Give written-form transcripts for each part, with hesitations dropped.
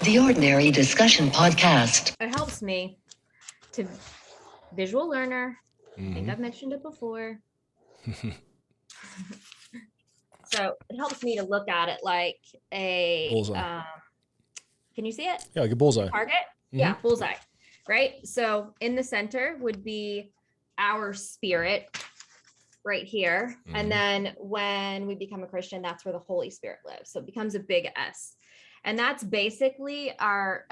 The Ordinary Discussion Podcast. It helps me to visual learner. I think I've mentioned it before. So it helps me to look at it like a Bullseye. Can you see it? Yeah, like a bullseye. Target? Yeah, bullseye. Right? So in the center would be our spirit right here. And then when we become a Christian, that's where the Holy Spirit lives. So it becomes a big S. And that's basically our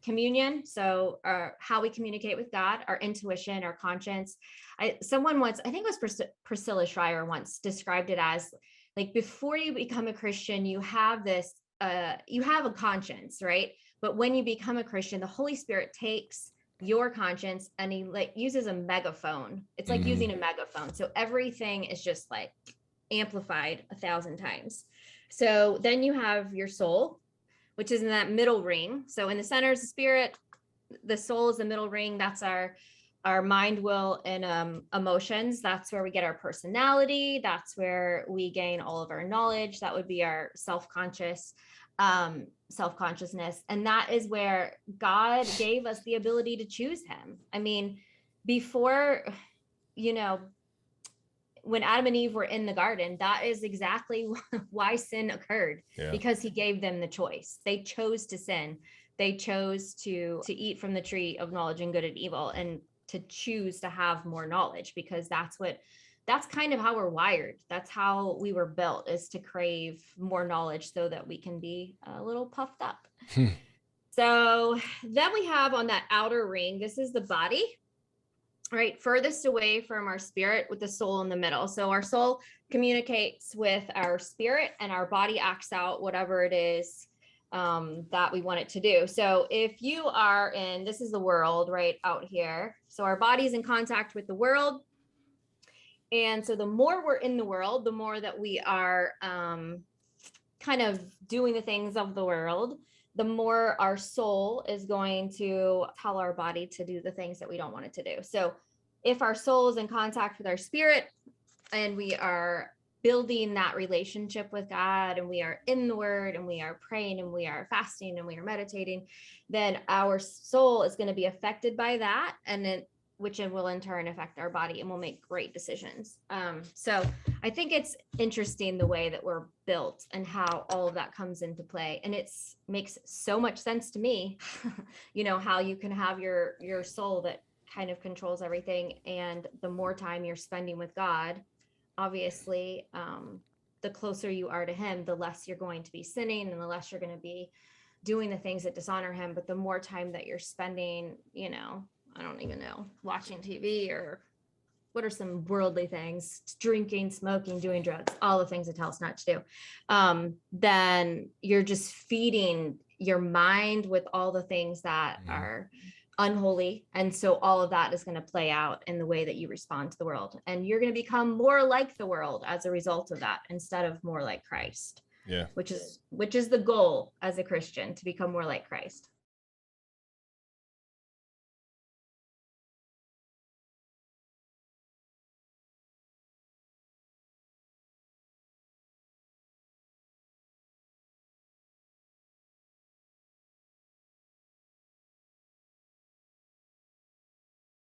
communion. So how we communicate with God, our intuition, our conscience. Someone once, I think it was Priscilla Schreier once described it as like, before you become a Christian, you have this, you have a conscience, right? But when you become a Christian, the Holy Spirit takes your conscience and he like uses a megaphone. It's like using a megaphone. So everything is just like amplified 1,000 times. So then you have your soul, which is in that middle ring. So in the center is the spirit, the soul is the middle ring. That's our mind, will, and emotions. That's where we get our personality. That's where we gain all of our knowledge. That would be our self-consciousness. And that is where God gave us the ability to choose him. I mean, before, when Adam and Eve were in the garden, that is exactly why sin occurred, because he gave them the choice. They chose to sin. They chose to eat from the tree of knowledge and good and evil, and to choose to have more knowledge, because that's kind of how we're wired. That's how we were built, is to crave more knowledge so that we can be a little puffed up. So then we have on that outer ring, this is the body, right? Furthest away from our spirit, with the soul in the middle. So our soul communicates with our spirit, and our body acts out whatever it is that we want it to do. So if you are in, this is the world right out here. So our body's in contact with the world. And so the more we're in the world, the more that we are kind of doing the things of the world, the more our soul is going to tell our body to do the things that we don't want it to do. So if our soul is in contact with our spirit, and we are building that relationship with God, and we are in the word, and we are praying, and we are fasting, and we are meditating, then our soul is going to be affected by that, and then which will in turn affect our body, and we'll make great decisions. So I think it's interesting the way that we're built and how all of that comes into play. And it makes so much sense to me, how you can have your soul that kind of controls everything. And the more time you're spending with God, obviously, the closer you are to him, the less you're going to be sinning, and the less you're going to be doing the things that dishonor him. But the more time that you're spending, I don't even know, watching TV, or what are some worldly things, drinking, smoking, doing drugs, all the things that tell us not to do, then you're just feeding your mind with all the things that are unholy. And so all of that is going to play out in the way that you respond to the world. And you're going to become more like the world as a result of that, instead of more like Christ. Yeah. Which is the goal as a Christian, to become more like Christ.